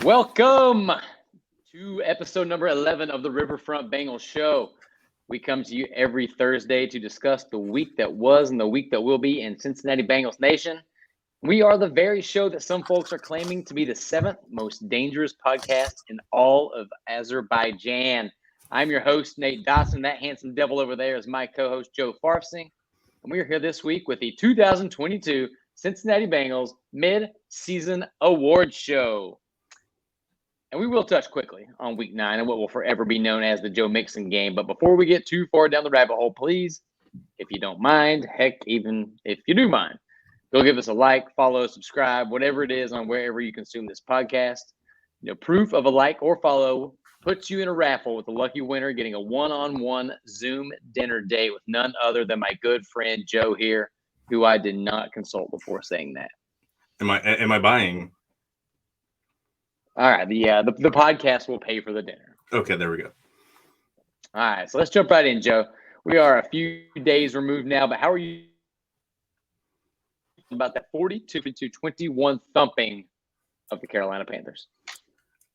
Welcome to episode number 11 of the Riverfront Bengals Show. We come to you every Thursday to discuss the week that was and the week that will be in Cincinnati Bengals Nation. We are the very show that some folks are claiming to be the seventh most dangerous podcast in all of Azerbaijan. I'm your host, Nate Dotson. That handsome devil over there is my co-host, Joe Farfsing. And we are here this week with the 2022 Cincinnati Bengals Mid-Season Awards Show. And we will touch quickly on Week 9 and what will forever be known as the Joe Mixon game. But before we get too far down the rabbit hole, please, if you don't mind, heck, even if you do mind, go give us a like, follow, subscribe, whatever it is on wherever you consume this podcast. Proof of a like or follow puts you in a raffle with the lucky winner getting a one-on-one Zoom dinner date with none other than my good friend Joe here, who I did not consult before saying that. Am I buying? All right, the podcast will pay for the dinner. Okay, there we go. All right, so let's jump right in, Joe. We are a few days removed now, but how are you about that 42-21 thumping of the Carolina Panthers?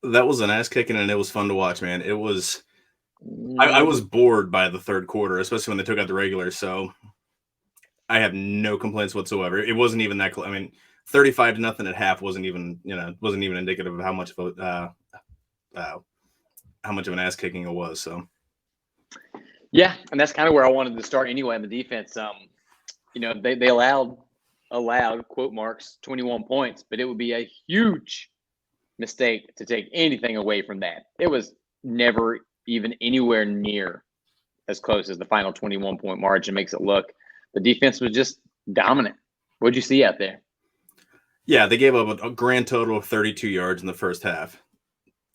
That was an ass kicking, and it was fun to watch, man. It was. I was bored by the third quarter, especially when they took out the regulars. So I have no complaints whatsoever. It wasn't even that close. I mean, 35-0 at half wasn't even indicative of how much of an ass kicking it was. So yeah, and that's kind of where I wanted to start anyway on the defense. They allowed quote marks 21 points, but it would be a huge mistake to take anything away from that. It was never even anywhere near as close as the final 21-point margin makes it look. The defense was just dominant. What'd you see out there? Yeah, they gave up a grand total of 32 yards in the first half.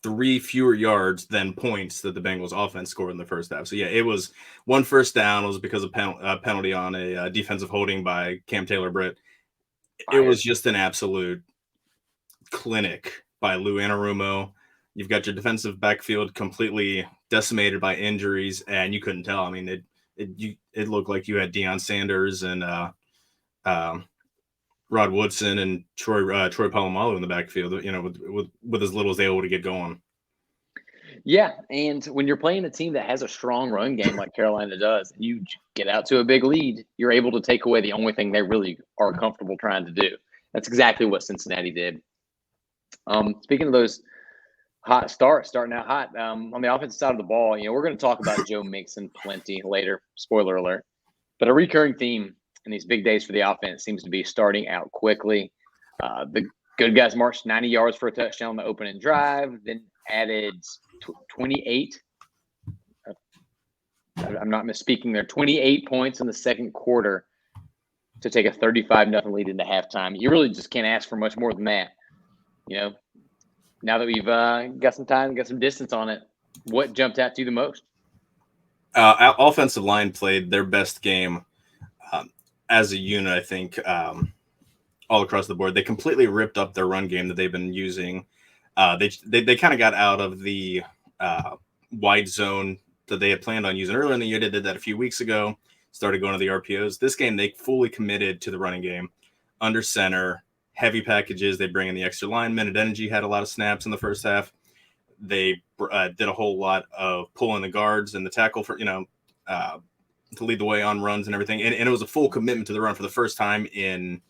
3 fewer yards than points that the Bengals offense scored in the first half. So, yeah, it was one first down. It was because of penalty on a defensive holding by Cam Taylor-Britt. It was just an absolute clinic by Lou Anarumo. You've got your defensive backfield completely decimated by injuries, and you couldn't tell. I mean, it looked like you had Deion Sanders and Rod Woodson and Troy Polamalu in the backfield, with as little as they were able to get going. Yeah, and when you're playing a team that has a strong run game like Carolina does, and you get out to a big lead, you're able to take away the only thing they really are comfortable trying to do. That's exactly what Cincinnati did. Speaking of those hot starting out hot, on the offensive side of the ball, we're going to talk about Joe Mixon plenty later, spoiler alert. But a recurring theme in these big days for the offense seems to be starting out quickly. The good guys marched 90 yards for a touchdown on the opening drive, then added 28. I'm not misspeaking there. 28 points in the second quarter to take a 35-0 lead into halftime. You really just can't ask for much more than that. Now that we've got some time, got some distance on it, what jumped out to you the most? Offensive line played their best game as a unit, I think, all across the board. They completely ripped up their run game that they've been using. They kind of got out of the wide zone that they had planned on using earlier in the year. They did that a few weeks ago, started going to the RPOs. This game, they fully committed to the running game, under center, heavy packages. They bring in the extra linemen. Adeniji had a lot of snaps in the first half. They did a whole lot of pulling the guards and the tackle for, to lead the way on runs and everything. And it was a full commitment to the run for the first time in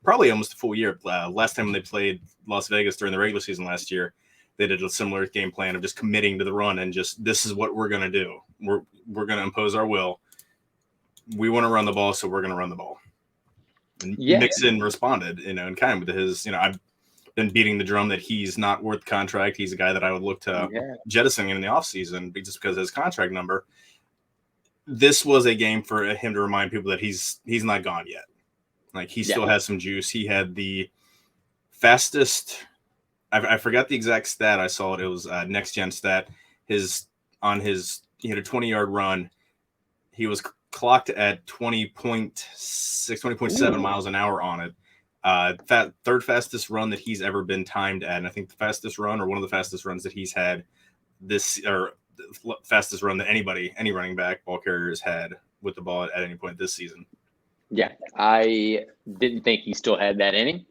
probably almost a full year. Last time when they played Las Vegas during the regular season last year, they did a similar game plan of just committing to the run and just, this is what we're going to do. We're going to impose our will. We want to run the ball, so we're going to run the ball. And Mixon responded, and kind of with his, I've been beating the drum that he's not worth contract. He's a guy that I would look to jettison in the offseason just because of his contract number. This was a game for him to remind people that he's not gone yet. Like, he still has some juice. He had the fastest, I forgot the exact stat. I saw it. It was next gen stat. He had a 20-yard run. He was clocked at 20.6, 20.7 miles an hour on it. Third fastest run that he's ever been timed at. And I think the fastest run, or one of the fastest runs that he's had fastest run that any running back, ball carrier has had with the ball at any point this season. Yeah, I didn't think he still had that in him.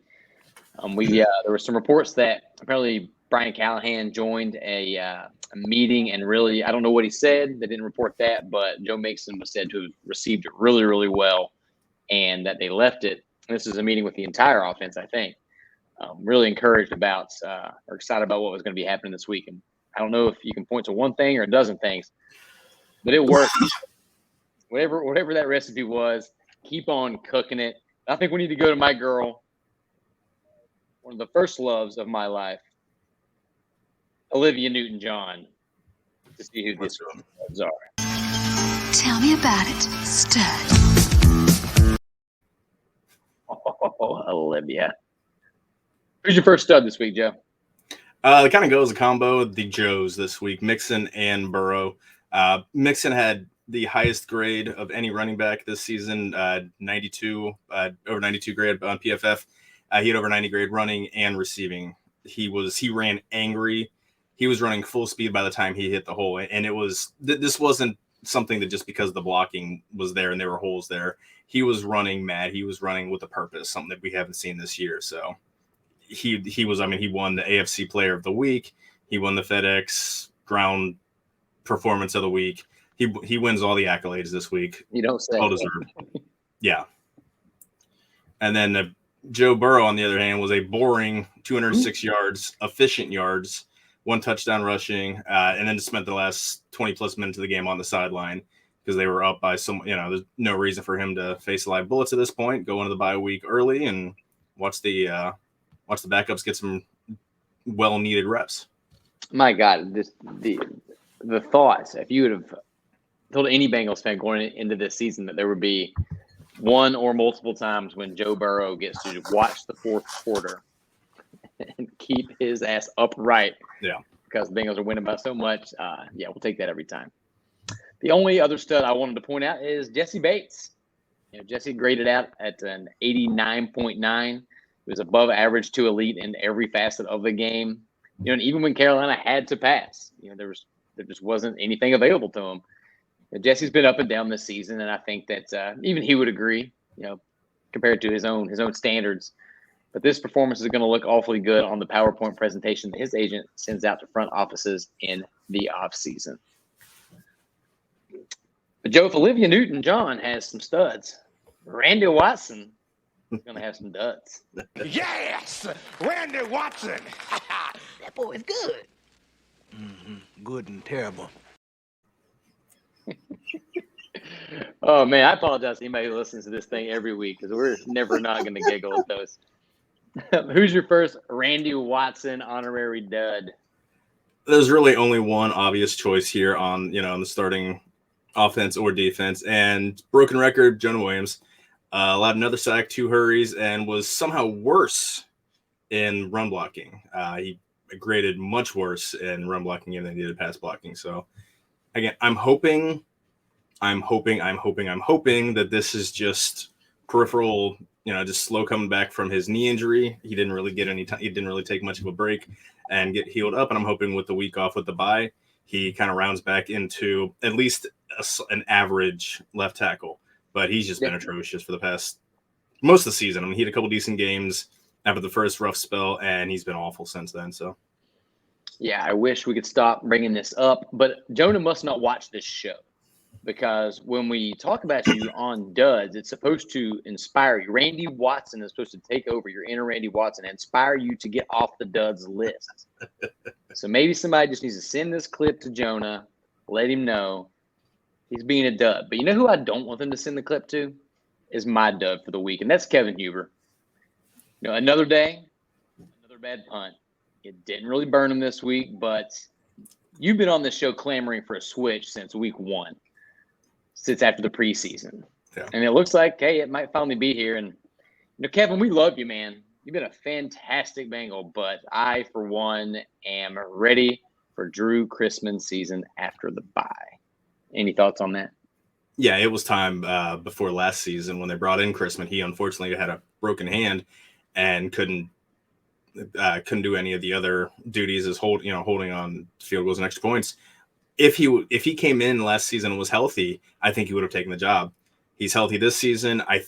There were some reports that apparently Brian Callahan joined a meeting, and really, I don't know what he said. They didn't report that, but Joe Mixon was said to have received it really, really well, and that they left it. This is a meeting with the entire offense, I think. Really encouraged about or excited about what was going to be happening this week. And I don't know if you can point to one thing or a dozen things, but it worked. Whatever that recipe was, keep on cooking it. I think we need to go to my girl, one of the first loves of my life, Olivia Newton-John, to see who these loves are. Tell me about it, stud. Oh, Olivia. Who's your first stud this week, Joe? It kind of goes a combo of the Joes this week, Mixon and Burrow. Mixon had the highest grade of any running back this season, 92, over 92 grade on PFF. He had over 90 grade running and receiving. He ran angry. He was running full speed by the time he hit the hole. And it was, this wasn't something that just because the blocking was there and there were holes there. He was running mad. He was running with a purpose, something that we haven't seen this year. So he won the AFC Player of the Week. He won the FedEx Ground Performance of the Week. He wins all the accolades this week. You don't say. Well deserved. Yeah. And then Joe Burrow, on the other hand, was a boring 206 yards, efficient yards, 1 touchdown rushing, and then spent the last 20-plus minutes of the game on the sideline because they were up by some, there's no reason for him to face live bullets at this point. Go into the bye week early and watch the backups get some well-needed reps. My God, the thoughts, if you would have told any Bengals fan going into this season that there would be one or multiple times when Joe Burrow gets to watch the fourth quarter and keep his ass upright. Yeah. Because the Bengals are winning by so much. We'll take that every time. The only other stud I wanted to point out is Jesse Bates. Jesse graded out at an 89.9. It was above average to elite in every facet of the game. And even when Carolina had to pass, there just wasn't anything available to him. Jesse's been up and down this season, and I think that even he would agree, compared to his own standards. But this performance is going to look awfully good on the PowerPoint presentation that his agent sends out to front offices in the offseason. But Joe, if Olivia Newton-John has some studs, Randy Watson is going to have some duds. Yes! Randy Watson! That boy is good. Mm-hmm. Good and terrible. Oh, man, I apologize to anybody who listens to this thing every week because we're never not going to giggle at those. Who's your first Randy Watson honorary dud? There's really only one obvious choice here on the starting offense or defense, and broken record, Jonah Williams allowed another sack, 2 hurries, and was somehow worse in run blocking. He graded much worse in run blocking than he did pass blocking. So again, I'm hoping that this is just peripheral, just slow coming back from his knee injury. He didn't really get any time. He didn't really take much of a break and get healed up. And I'm hoping with the week off with the bye, he kind of rounds back into at least an average left tackle. But he's just been atrocious for the past most of the season. I mean, he had a couple decent games after the first rough spell, and he's been awful since then. So, yeah, I wish we could stop bringing this up, but Jonah must not watch this show. Because when we talk about you on duds, it's supposed to inspire you. Randy Watson is supposed to take over your inner Randy Watson and inspire you to get off the duds list. So maybe somebody just needs to send this clip to Jonah, let him know he's being a dud. But you know who I don't want them to send the clip to? Is my dud for the week, and that's Kevin Huber. Another day, another bad punt. It didn't really burn him this week, but you've been on this show clamoring for a switch since week 1. Since after the preseason. Yeah. And it looks like, hey, it might finally be here. And, Kevin, we love you, man. You've been a fantastic Bengal, but I, for one, am ready for Drew Chrisman's season after the bye. Any thoughts on that? Yeah, it was time before last season when they brought in Chrisman. He unfortunately had a broken hand and couldn't do any of the other duties as holding on field goals and extra points. If he came in last season and was healthy, I think he would have taken the job. He's healthy this season. I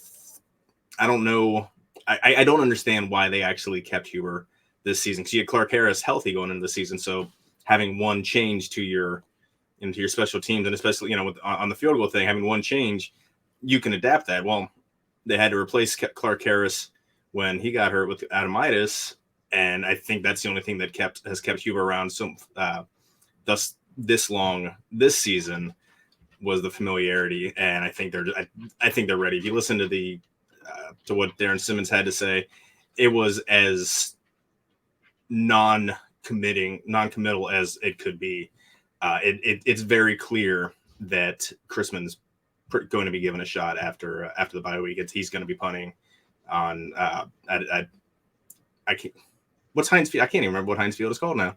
don't know. I don't understand why they actually kept Huber this season, because you had Clark Harris healthy going into the season. So having one change to your special teams, and especially, on the field goal thing, having one change, you can adapt that. Well, they had to replace Clark Harris when he got hurt with adenitis, and I think that's the only thing that has kept Huber around thus this long this season was the familiarity, and I think they're ready. If you listen to to what Darren Simmons had to say, it was as non-committal as it could be. It's very clear that Chrisman's going to be given a shot after the bye week. He's going to be punting on what's Heinz Field? I can't even remember what Heinz Field is called now.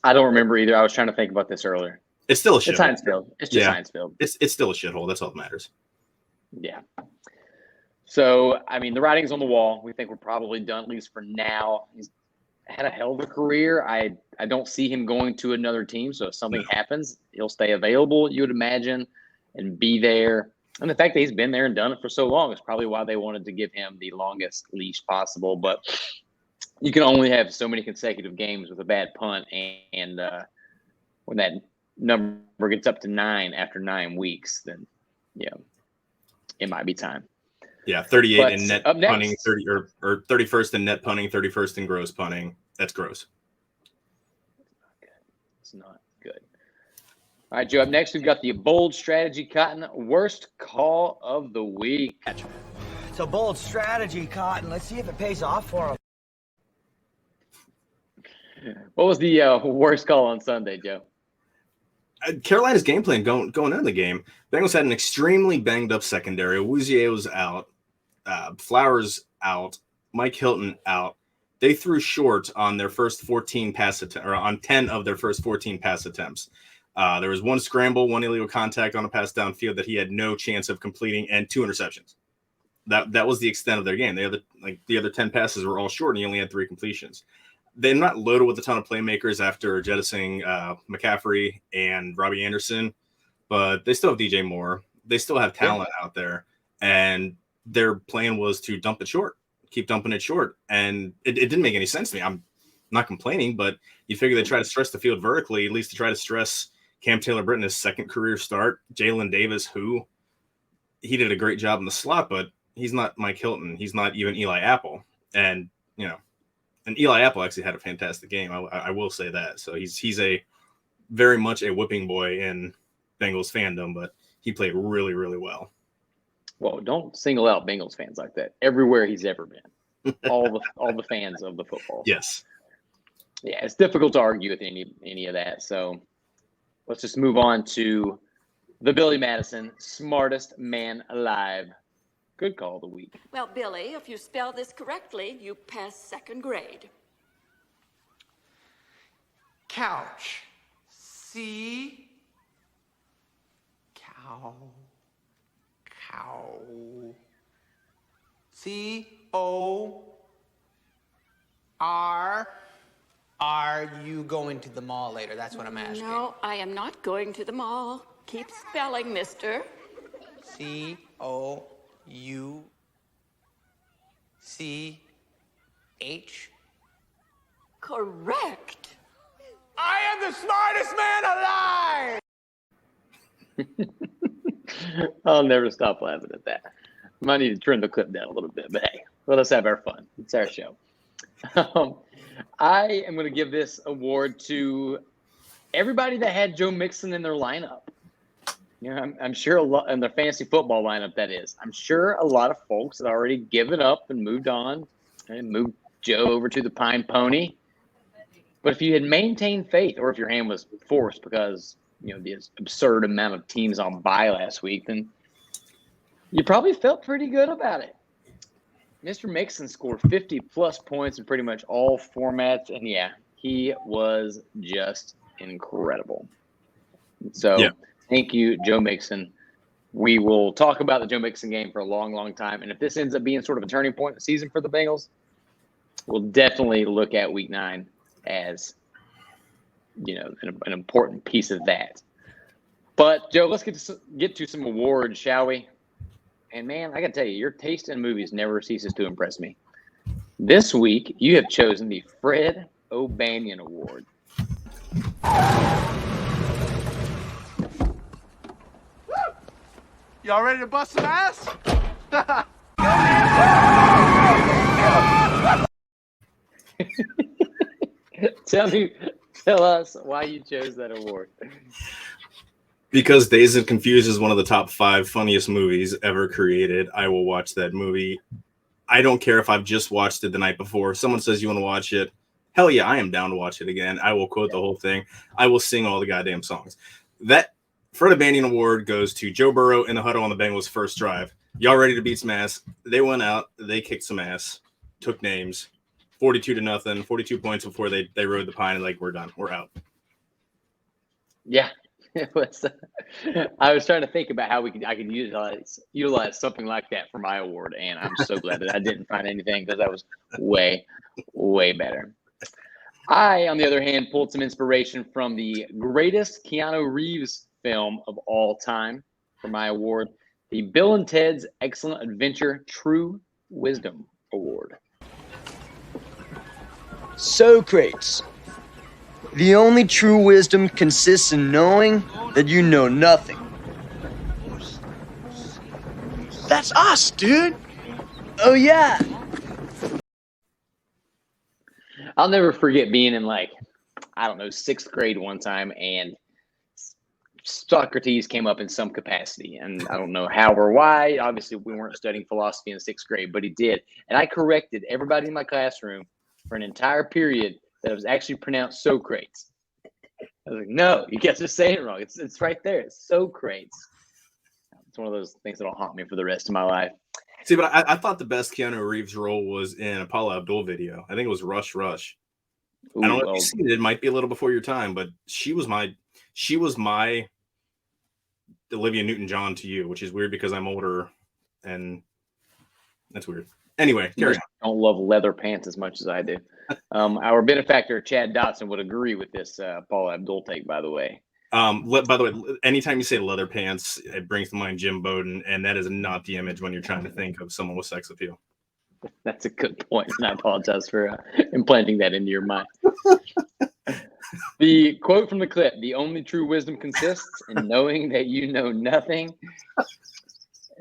I don't remember either. I was trying to think about this earlier. It's still a shithole. It's Heinz Field. It's just Heinz Field. It's still a shithole. That's all that matters. Yeah. So, I mean, the writing's on the wall. We think we're probably done, at least for now. He's had a hell of a career. I don't see him going to another team. So if something happens, he'll stay available, you would imagine, and be there. And the fact that he's been there and done it for so long is probably why they wanted to give him the longest leash possible. But you can only have so many consecutive games with a bad punt. And when that number gets up to 9 after 9 weeks, then, it might be time. Yeah, 38 But in net up next- punting, 30 or 31st in net punting, 31st in gross punting. That's gross. It's not good. All right, Joe, up next, we've got the bold strategy, Cotton. Worst call of the week. It's a bold strategy, Cotton. Let's see if it pays off for him. What was the worst call on Sunday, Joe? Carolina's game plan going into the game. Bengals had an extremely banged up secondary. Awuzie was out. Flowers out. Mike Hilton out. They threw short on their first 14 pass attempts, or on 10 of their first 14 pass attempts. There was one scramble, one illegal contact on a pass downfield that he had no chance of completing, and 2 interceptions. That was the extent of their game. The other 10 passes were all short, and he only had 3 completions. They're not loaded with a ton of playmakers after jettisoning McCaffrey and Robbie Anderson, but they still have DJ Moore. They still have talent out there, and their plan was to dump it short, keep dumping it short. And it didn't make any sense to me. I'm not complaining, but you figure they try to stress the field vertically, at least to try to stress Cam Taylor-Britt, his second career start. Jalen Davis, he did a great job in the slot, but he's not Mike Hilton. He's not even Eli Apple. And, and Eli Apple actually had a fantastic game. I will say that. So he's a very much a whipping boy in Bengals fandom, but he played really, really well. Well, don't single out Bengals fans like that. Everywhere he's ever been, all the fans of the football. Yes. Yeah, it's difficult to argue with any of that. So let's just move on to the Billy Madison, smartest man alive. Good call of the week. Well, Billy, if you spell this correctly, you pass 2nd grade. Couch. C. Cow. Cow. C-O-R. Are you going to the mall later? That's what I'm asking. No, I am not going to the mall. Keep spelling, mister. C-O-U-C-H. Correct. I am the smartest man alive! I'll never stop laughing at that. Might need to turn the clip down a little bit, but hey, let us have our fun. It's our show. I am going to give this award to everybody that had Joe Mixon in their lineup. I'm sure a lot in their fantasy football lineup, that is. I'm sure a lot of folks had already given up and moved on and moved Joe over to the Pine Pony. But if you had maintained faith, or if your hand was forced because the absurd amount of teams on bye last week, then you probably felt pretty good about it. Mr. Mixon scored 50-plus points in pretty much all formats, and he was just incredible. So Thank you, Joe Mixon. We will talk about the Joe Mixon game for a long, long time, and if this ends up being sort of a turning point in the season for the Bengals, we'll definitely look at Week 9 as an important piece of that. But Joe, let's get to some awards, shall we? And man, I gotta tell you, your taste in movies never ceases to impress me. This week, you have chosen the Fred O'Banion Award. Y'all ready to bust some ass? Tell us why you chose that award. Because Dazed and Confused is one of the top 5 funniest movies ever created. I will watch that movie. I don't care if I've just watched it the night before. If someone says you want to watch it, hell yeah, I am down to watch it again. I will quote the whole thing. I will sing all the goddamn songs. That Fred O'Banion Award goes to Joe Burrow in the huddle on the Bengals' first drive. Y'all ready to beat some ass? They went out. They kicked some ass. Took names. 42-0. 42 points before they rode the pine. Like, we're done. We're out. Yeah. It was, I was trying to think about how I could utilize something like that for my award, and I'm so glad that I didn't find anything because that was way, way better. I, on the other hand, pulled some inspiration from the greatest Keanu Reeves film of all time for my award, the Bill and Ted's Excellent Adventure True Wisdom Award. Socrates. The only true wisdom consists in knowing that you know nothing. That's us, dude. Oh, yeah. I'll never forget being in, like, I don't know, 6th grade one time, and Socrates came up in some capacity. And I don't know how or why. Obviously, we weren't studying philosophy in 6th grade, but he did. And I corrected everybody in my classroom for an entire period that was actually pronounced Socrates. I was like, no, you guys are saying it wrong. It's right there. It's Socrates. It's one of those things that'll haunt me for the rest of my life. See, but I thought the best Keanu Reeves role was in a Paula Abdul video. I think it was Rush Rush. Ooh, I don't know if you've seen it. It might be a little before your time, but she was my Olivia Newton-John to you, which is weird because I'm older, and that's weird. Anyway, carry on. I don't love leather pants as much as I do. Our benefactor, Chad Dotson, would agree with this Paula Abdul take, by the way. By the way, anytime you say leather pants, it brings to mind Jim Bowden, and that is not the image when you're trying to think of someone with sex appeal. That's a good point, and I apologize for implanting that into your mind. The quote from the clip, the only true wisdom consists in knowing that you know nothing.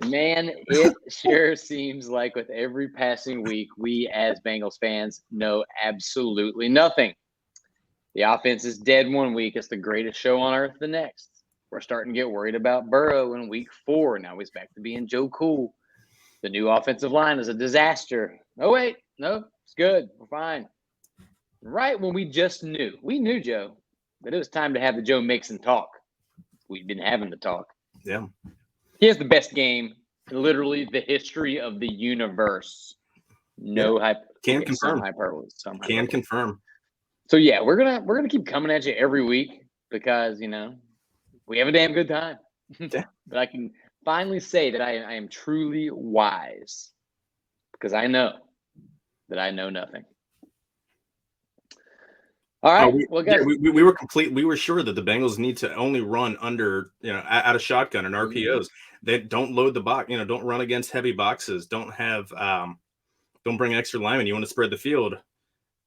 Man, it sure seems like with every passing week, we as Bengals fans know absolutely nothing. The offense is dead one week. It's the greatest show on earth the next. We're starting to get worried about Burrow in week 4. Now he's back to being Joe Cool. The new offensive line is a disaster. Oh, wait. No, it's good. We're fine. Right when we knew, Joe, that it was time to have the Joe Mixon talk. We've been having the talk. Yeah. He has the best game in literally the history of the universe. Can confirm. Can confirm. So yeah, we're gonna keep coming at you every week because we have a damn good time. Yeah. But I can finally say that I am truly wise because I know that I know nothing. All right. Well, guys, we were sure that the Bengals need to only run under, out of shotgun and RPOs. They don't load the box, don't run against heavy boxes. Don't bring extra linemen. You want to spread the field.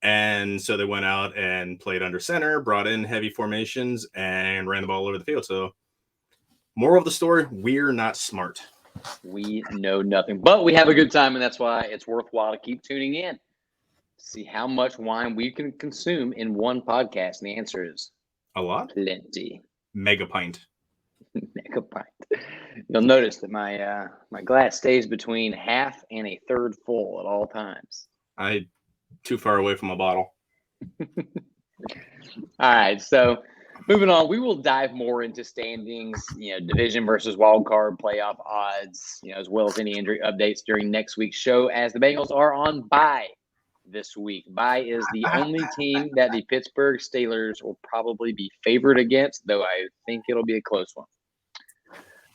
And so they went out and played under center, brought in heavy formations, and ran the ball all over the field. So, moral of the story, we're not smart. We know nothing, but we have a good time, and that's why it's worthwhile to keep tuning in. See how much wine we can consume in one podcast, and the answer is a lot. Plenty. Mega pint. Mega pint. You'll notice that my my glass stays between half and a third full at all times. I too far away from a bottle. All right, so moving on, we will dive more into standings, division versus wild card playoff odds, as well as any injury updates during next week's show, as the Bengals are on bye this week. Bye is the only team that the Pittsburgh Steelers will probably be favored against, though I think it'll be a close one.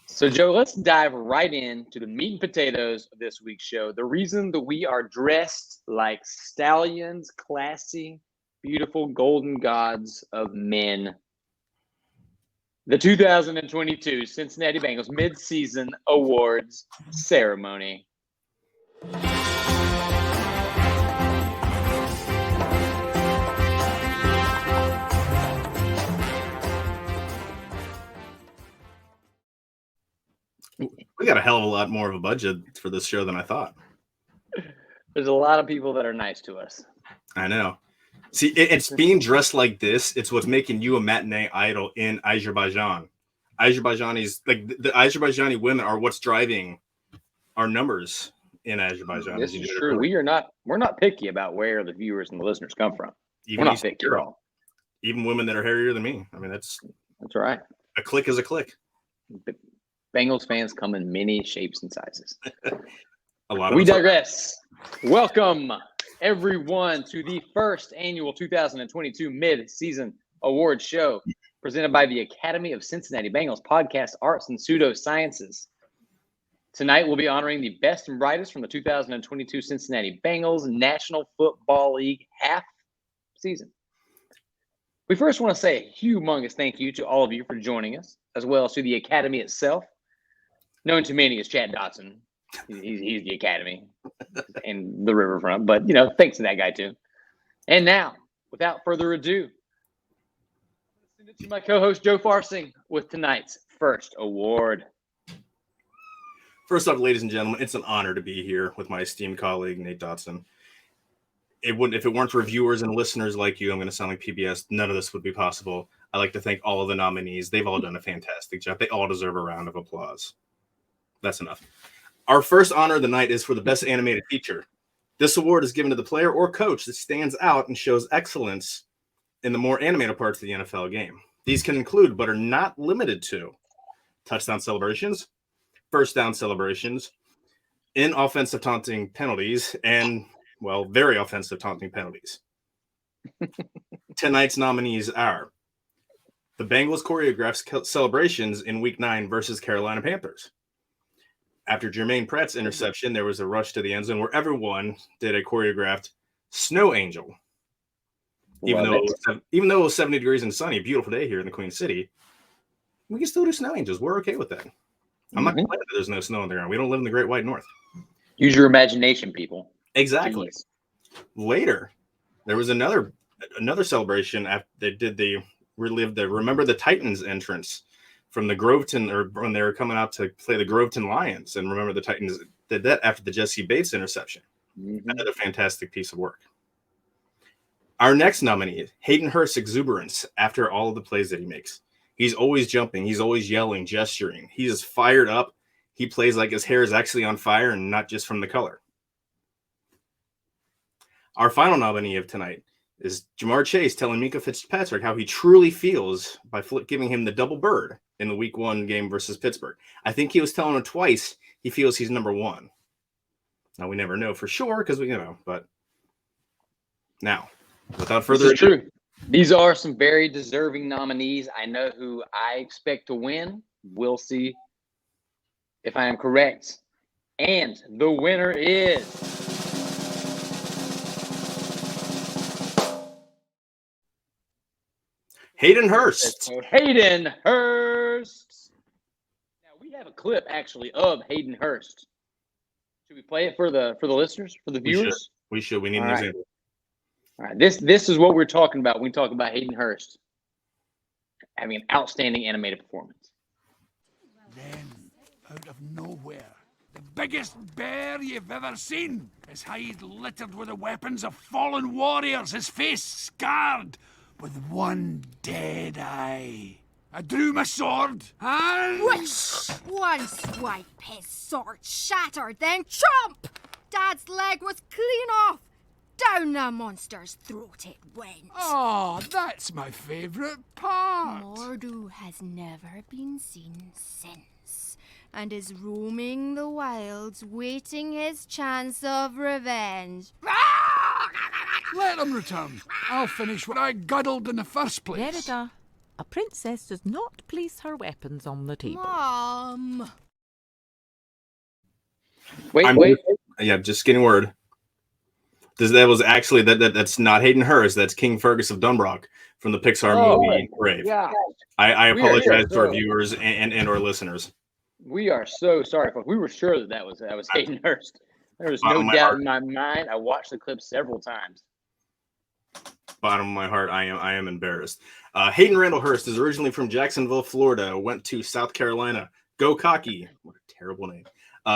So, Joe, let's dive right into the meat and potatoes of this week's show. The reason that we are dressed like stallions, classy, beautiful golden gods of men. The 2022 Cincinnati Bengals midseason awards ceremony. got a hell of a lot more of a budget for this show than I thought. There's a lot of people that are nice to us. I know. See, it's being dressed like this. It's what's making you a matinee idol in Azerbaijan. Azerbaijanis, like the Azerbaijani women, are what's driving our numbers in Azerbaijan. This is true. We're not picky about where the viewers and the listeners come from. We're not picky at all. Even women that are hairier than me. I mean, that's right. A click is a click. The Bengals fans come in many shapes and sizes. We digress. Welcome, everyone, to the first annual 2022 mid-season award show presented by the Academy of Cincinnati Bengals Podcast, Arts, and Pseudosciences. Tonight, we'll be honoring the best and brightest from the 2022 Cincinnati Bengals National Football League half season. We first want to say a humongous thank you to all of you for joining us, as well as to the Academy itself, known to many as Chad Dotson. He's the Academy and the Riverfront, but thanks to that guy too. And now, without further ado, I'll send it to my co-host Joe Farsing with tonight's first award. First off, ladies and gentlemen, it's an honor to be here with my esteemed colleague Nate Dotson. If it weren't for viewers and listeners like you, I'm going to sound like PBS. None of this would be possible. I'd like to thank all of the nominees. They've all done a fantastic job. They all deserve a round of applause. That's enough. Our first honor of the night is for the best animated feature. This award is given to the player or coach that stands out and shows excellence in the more animated parts of the NFL game. These can include, but are not limited to, touchdown celebrations, first down celebrations, inoffensive taunting penalties, and, well, very offensive taunting penalties. Tonight's nominees are the Bengals choreographed celebrations in Week 9 versus Carolina Panthers. After Jermaine Pratt's interception, there was a rush to the end zone where everyone did a choreographed snow angel. Even though it was 70 degrees and sunny, a beautiful day here in the Queen City, we can still do snow angels. We're okay with that. I'm not complaining that there's no snow on the ground. We don't live in the Great White North. Use your imagination, people. Exactly. Jeez. Later, there was another celebration after they did Remember the Titans entrance from the Groveton, or when they were coming out to play the Groveton Lions, and Remember the Titans did that after the Jesse Bates interception. Another fantastic piece of work. Our next nominee is Hayden Hurst's exuberance after all of the plays that he makes. He's always jumping. He's always yelling, gesturing. He is fired up. He plays like his hair is actually on fire and not just from the color. Our final nominee of tonight is Jamar Chase telling Minkah Fitzpatrick how he truly feels by giving him the double bird in the Week 1 game versus Pittsburgh. I think he was telling him twice he feels he's number one. Now, we never know for sure because but now, without further ado. True. These are some very deserving nominees. I know who I expect to win. We'll see if I am correct. And the winner is Hayden Hurst. Hayden Hurst. Now we have a clip actually of Hayden Hurst. Should we play it for the listeners, for the viewers? We should. We need an example. All right. This is what we're talking about when we talk about Hayden Hurst having an outstanding animated performance. Then, out of nowhere, the biggest bear you've ever seen, his hide littered with the weapons of fallen warriors, his face scarred with one dead eye. I drew my sword and... Whoosh! One swipe, his sword shattered, then chomp! Dad's leg was clean off. Down the monster's throat it went. Oh, that's my favourite part. Mordo has never been seen since, and is roaming the wilds, waiting his chance of revenge. Let him return. I'll finish what I guddled in the first place. Merida, a princess does not place her weapons on the table. Mom! Wait. Yeah, just getting word. That was actually that's not Hayden Hurst. That's King Fergus of Dunbrock from the Pixar movie Brave. Yeah. I apologize to our viewers and our listeners. We are so sorry, folks. We were sure that was Hayden Hurst. There was no doubt in my mind. I watched the clip several times. Bottom of my heart, I am embarrassed. Hayden Randall Hurst is originally from Jacksonville, Florida. Went to South Carolina. Go Cocky. What a terrible name.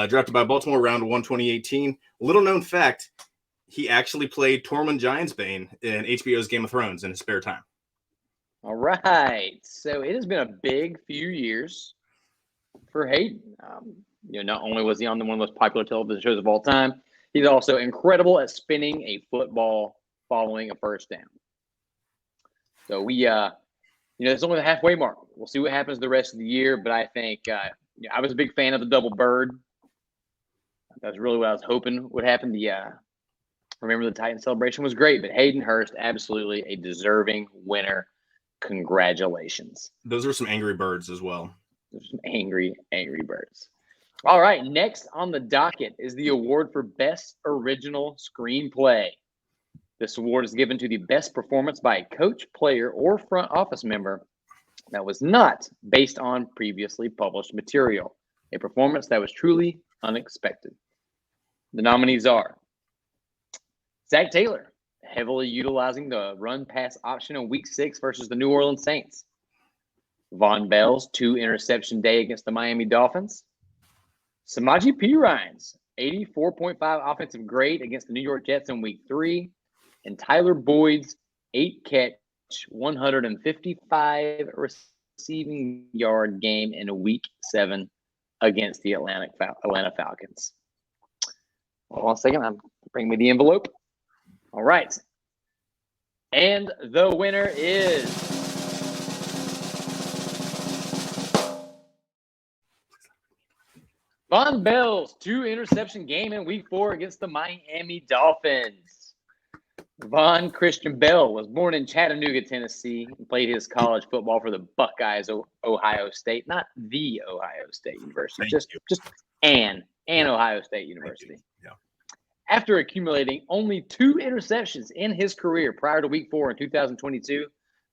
Drafted by Baltimore, round 1, 2018. Little known fact, he actually played Tormund Giantsbane in HBO's Game of Thrones in his spare time. All right. So it has been a big few years for Hayden. Not only was he on one of the most popular television shows of all time, he's also incredible at spinning a football following a first down. So it's only the halfway mark. We'll see what happens the rest of the year, but I think I was a big fan of the double bird. That's really what I was hoping would happen. Remember the Titan celebration was great, but Hayden Hurst, absolutely a deserving winner. Congratulations. Those are some angry birds as well. There's some angry birds. All right, next on the docket is the award for Best Original Screenplay. This award is given to the best performance by a coach, player, or front office member that was not based on previously published material, a performance that was truly unexpected. The nominees are Zach Taylor, heavily utilizing the run-pass option in Week 6 versus the New Orleans Saints. Von Bell's 2-interception day against the Miami Dolphins. Samaje Perines, 84.5 offensive grade against the New York Jets in Week 3. And Tyler Boyd's 8-catch, 155 receiving yard game in Week 7 against the Atlanta Falcons. Hold on a second. Bring me the envelope. All right. And the winner is Von Bell's 2-interception game in Week 4 against the Miami Dolphins. Von Christian Bell was born in Chattanooga, Tennessee, and played his college football for the Buckeyes of Ohio State, not the Ohio State University, just an Ohio State University. Yeah. After accumulating only 2 interceptions in his career prior to Week 4 in 2022,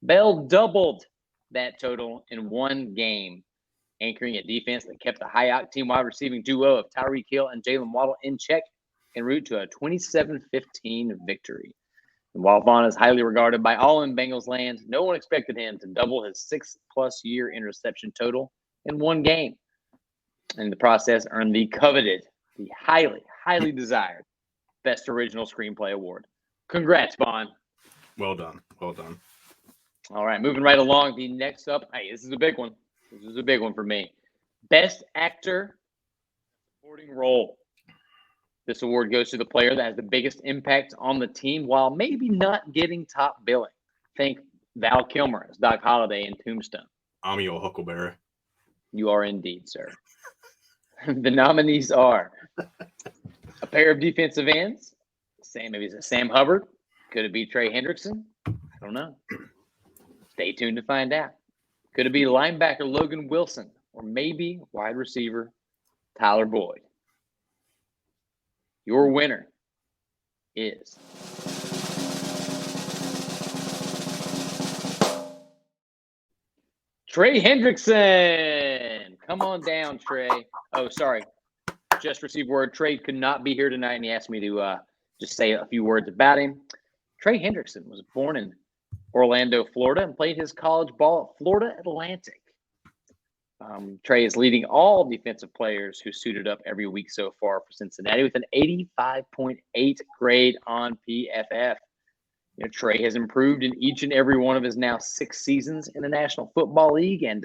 Bell doubled that total in one game, anchoring a defense that kept the high-octane wide receiving duo of Tyreek Hill and Jalen Waddle in check en route to a 27-15 victory. And while Vaughn is highly regarded by all in Bengals land, no one expected him to double his 6+ year interception total in one game. And in the process, earned the coveted, the highly desired Best Original Screenplay Award. Congrats, Vaughn. Well done. Well done. All right, moving right along. The next up, this is a big one. This is a big one for me. Best Actor Supporting Role. This award goes to the player that has the biggest impact on the team while maybe not getting top billing. Think Val Kilmer as Doc Holliday in Tombstone. Amiel Huckleberry. You are indeed, sir. The nominees are a pair of defensive ends. Maybe it's Sam Hubbard. Could it be Trey Hendrickson? I don't know. Stay tuned to find out. Could it be linebacker Logan Wilson or maybe wide receiver Tyler Boyd? Your winner is Trey Hendrickson. Come on down, Trey. Oh, sorry. Just received word. Trey could not be here tonight, and he asked me to just say a few words about him. Trey Hendrickson was born in Orlando, Florida, and played his college ball at Florida Atlantic. Trey is leading all defensive players who suited up every week so far for Cincinnati with an 85.8 grade on PFF. Trey has improved in each and every one of his now 6 seasons in the National Football League, and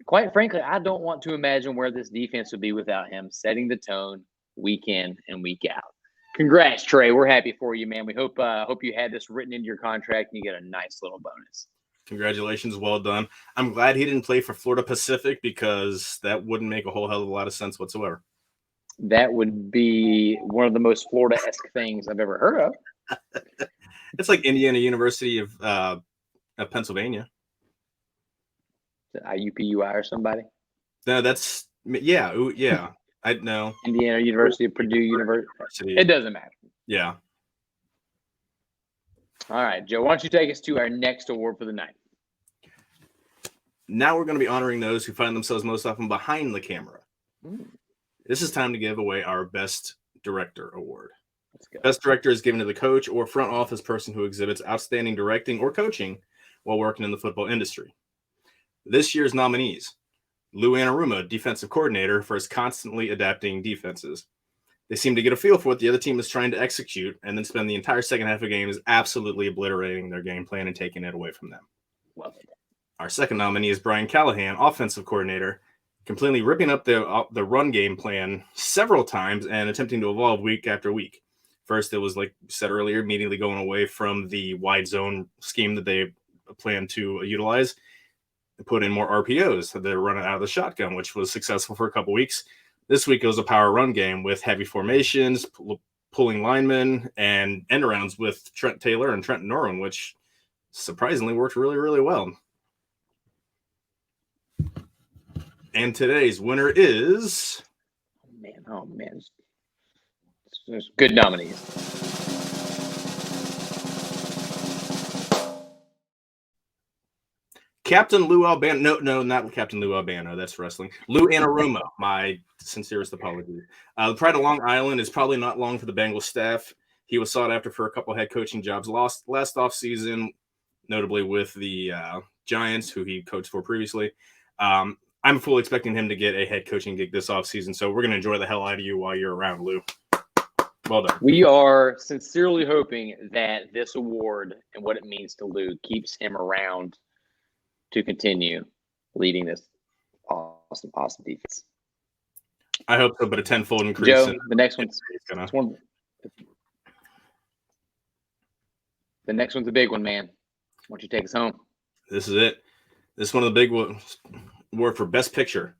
quite frankly, I don't want to imagine where this defense would be without him setting the tone week in and week out. Congrats, Trey. We're happy for you, man. We hope you had this written into your contract and you get a nice little bonus. Congratulations. Well done. I'm glad he didn't play for Florida Pacific because that wouldn't make a whole hell of a lot of sense whatsoever. That would be one of the most Florida-esque things I've ever heard of. It's like Indiana University of Pennsylvania. IUPUI or somebody? No, that's yeah. I know. Indiana University of Purdue University. It doesn't matter. Yeah. All right, Joe, why don't you take us to our next award for the night? Now we're going to be honoring those who find themselves most often behind the camera. This is time to give away our Best Director Award. Best Director is given to the coach or front office person who exhibits outstanding directing or coaching while working in the football industry. This year's nominees Lou Anarumo, defensive coordinator, for his constantly adapting defenses. They seem to get a feel for what the other team is trying to execute and then spend the entire second half of games absolutely obliterating their game plan and taking it away from them. Love it. Our second nominee is Brian Callahan, offensive coordinator, completely ripping up the run game plan several times and attempting to evolve week after week. First, it was, like you said earlier, immediately going away from the wide zone scheme that they plan to utilize and put in more RPOs. They're running out of the shotgun, which was successful for a couple weeks. This week it was a power run game with heavy formations, pulling linemen, and end arounds with Trent Taylor and Trenton Norwin, which surprisingly worked really, really well. And today's winner is... Oh, man. There's good nominees. Captain Lou Albano. No, not Captain Lou Albano. That's wrestling. Lou Anarumo. My sincerest apologies. The Pride of Long Island is probably not long for the Bengals staff. He was sought after for a couple head coaching jobs last offseason, notably with the Giants, who he coached for previously. I'm fully expecting him to get a head coaching gig this offseason, so we're going to enjoy the hell out of you while you're around, Lou. Well done. We are sincerely hoping that this award and what it means to Lou keeps him around to continue leading this awesome defense. I hope so, but a tenfold increase. Joe, the next one's the next one's a big one, man. Why don't you take us home? This is it. This is one of the big ones. Award for Best Picture.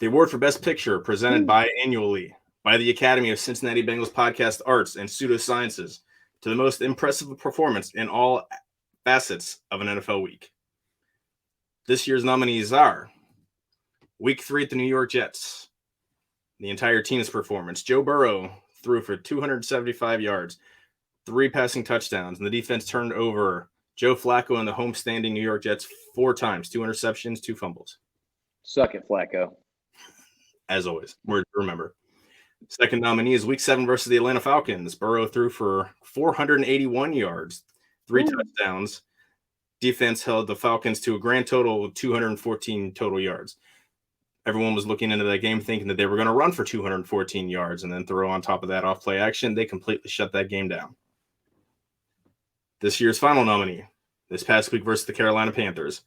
The award for Best Picture presented biannually by the Academy of Cincinnati Bengals Podcast Arts and Pseudosciences to the most impressive performance in all facets of an NFL week. This year's nominees are Week 3 at the New York Jets. The entire team's performance. Joe Burrow threw for 275 yards, 3 passing touchdowns, and the defense turned over Joe Flacco and the homestanding New York Jets 4 times, 2 interceptions, 2 fumbles. Suck it, Flacco. As always, word to remember. Second nominee is Week 7 versus the Atlanta Falcons. Burrow threw for 481 yards, 3 touchdowns. Defense held the Falcons to a grand total of 214 total yards. Everyone was looking into that game thinking that they were going to run for 214 yards and then throw on top of that off play action. They completely shut that game down. This year's final nominee, this past week versus the Carolina Panthers.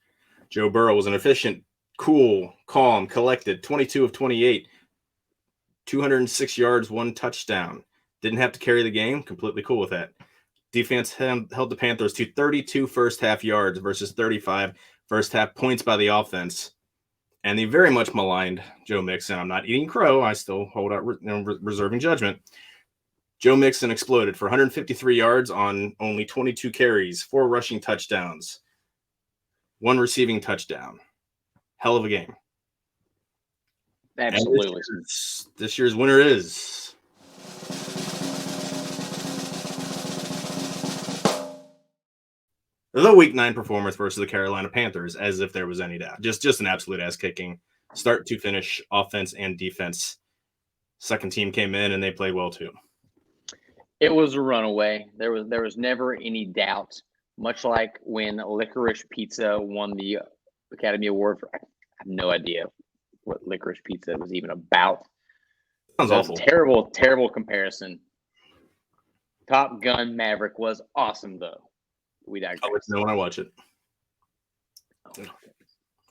Joe Burrow was an efficient, cool, calm, collected, 22 of 28, 206 yards, 1 touchdown. Didn't have to carry the game. Completely cool with that. Defense held the Panthers to 32 first-half yards versus 35 first-half points by the offense. And the very much maligned Joe Mixon. I'm not eating crow. I still hold out reserving judgment. Joe Mixon exploded for 153 yards on only 22 carries, 4 rushing touchdowns, 1 receiving touchdown. Hell of a game. Absolutely. This year's winner is... the Week 9 performance versus the Carolina Panthers, as if there was any doubt. Just an absolute ass-kicking, start to finish, offense and defense. Second team came in, and they played well, too. It was a runaway. There was never any doubt, much like when Licorice Pizza won the Academy Award for – I have no idea what Licorice Pizza was even about. Sounds awful. Terrible, terrible comparison. Top Gun Maverick was awesome, though. We digress. I'll let you know when I watch it.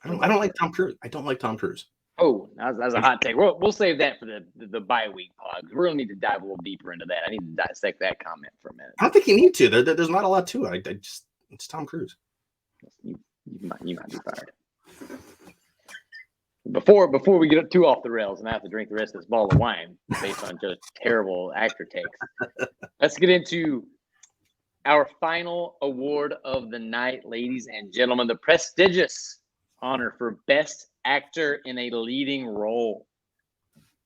I don't like Tom Cruise. I don't like Tom Cruise. Oh, that's a hot take. We'll save that for the bye-week pod. We're going to need to dive a little deeper into that. I need to dissect that comment for a minute. I don't think you need to. There's not a lot to it. It's Tom Cruise. You might be fired. Before we get too off the rails and I have to drink the rest of this bottle of wine based on just terrible actor takes, let's get into our final award of the night, ladies and gentlemen, the prestigious honor for Best Actor in a Leading Role.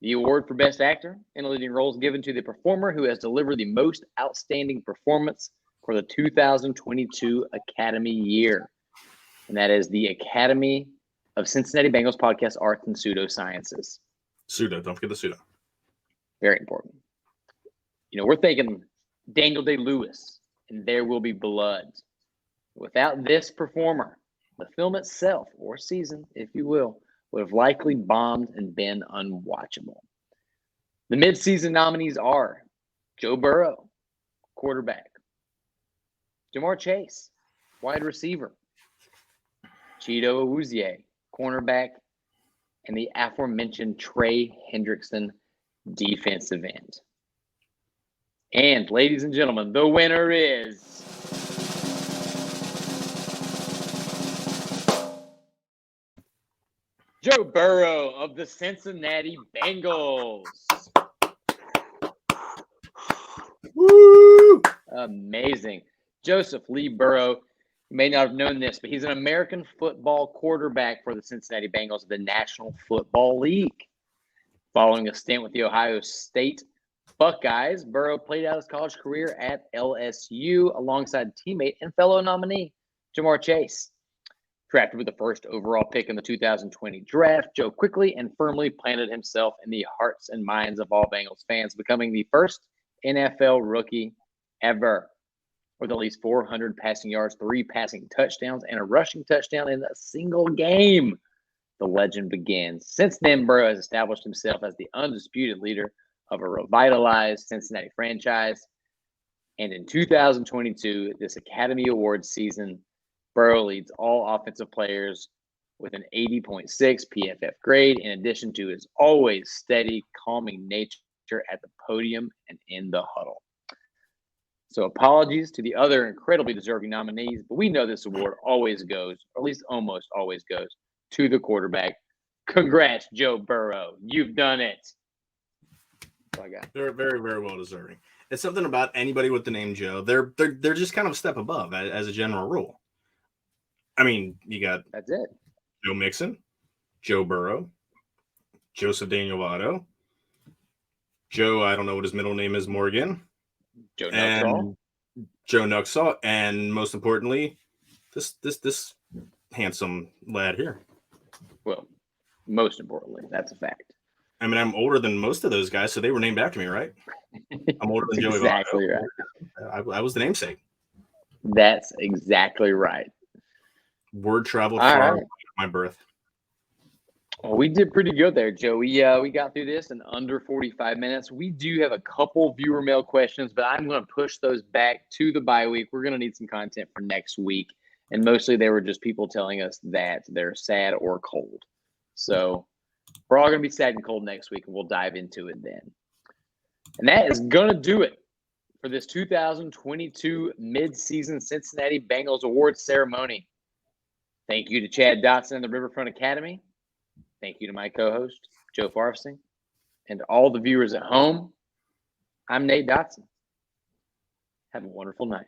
The award for Best Actor in a Leading Role is given to the performer who has delivered the most outstanding performance for the 2022 Academy year. And that is the Academy of Cincinnati Bengals Podcast Arts and Pseudosciences. Pseudo, don't forget the pseudo. Very important. We're thinking Daniel Day-Lewis and There Will Be Blood. Without this performer, the film itself, or season, if you will, would have likely bombed and been unwatchable. The midseason nominees are Joe Burrow, quarterback; Jamar Chase, wide receiver; Chido Awuzie, cornerback; and the aforementioned Trey Hendrickson, defensive end. And ladies and gentlemen, the winner is Joe Burrow of the Cincinnati Bengals. Woo! Amazing. Joseph Lee Burrow, you may not have known this, but he's an American football quarterback for the Cincinnati Bengals of the National Football League. Following a stint with the Ohio State Buckeyes, Burrow played out his college career at LSU alongside teammate and fellow nominee Jamar Chase. Drafted with the first overall pick in the 2020 draft, Joe quickly and firmly planted himself in the hearts and minds of all Bengals fans, becoming the first NFL rookie ever with at least 400 passing yards, 3 passing touchdowns, and a rushing touchdown in a single game. The legend begins. Since then, Burrow has established himself as the undisputed leader of a revitalized Cincinnati franchise. And in 2022, this Academy Awards season, Burrow leads all offensive players with an 80.6 PFF grade, in addition to his always steady, calming nature at the podium and in the huddle. So apologies to the other incredibly deserving nominees, but we know this award always goes, or at least almost always goes, to the quarterback. Congrats, Joe Burrow. You've done it. That's all I got. They're very, very well deserving. It's something about anybody with the name Joe. They're just kind of a step above as a general rule. I mean, you got That's it. Joe Mixon, Joe Burrow, Joseph Daniel Votto, Joe, I don't know what his middle name is, Morgan, Joe and Nuxall. Joe Nuxall, and most importantly, this handsome lad here. Well, most importantly, that's a fact. I mean, I'm older than most of those guys, so they were named after me, right? I'm older than Joey Exactly Votto. right. I was the namesake. That's exactly right. Word traveled All far right. away from my birth. Well, we did pretty good there, Joe. We got through this in under 45 minutes. We do have a couple viewer mail questions, but I'm going to push those back to the bye week. We're going to need some content for next week. And mostly they were just people telling us that they're sad or cold. So we're all going to be sad and cold next week, and we'll dive into it then. And that is going to do it for this 2022 midseason Cincinnati Bengals Awards ceremony. Thank you to Chad Dotson and the Riverfront Academy. Thank you to my co-host, Joe Farfsing, and all the viewers at home. I'm Nate Dotson. Have a wonderful night.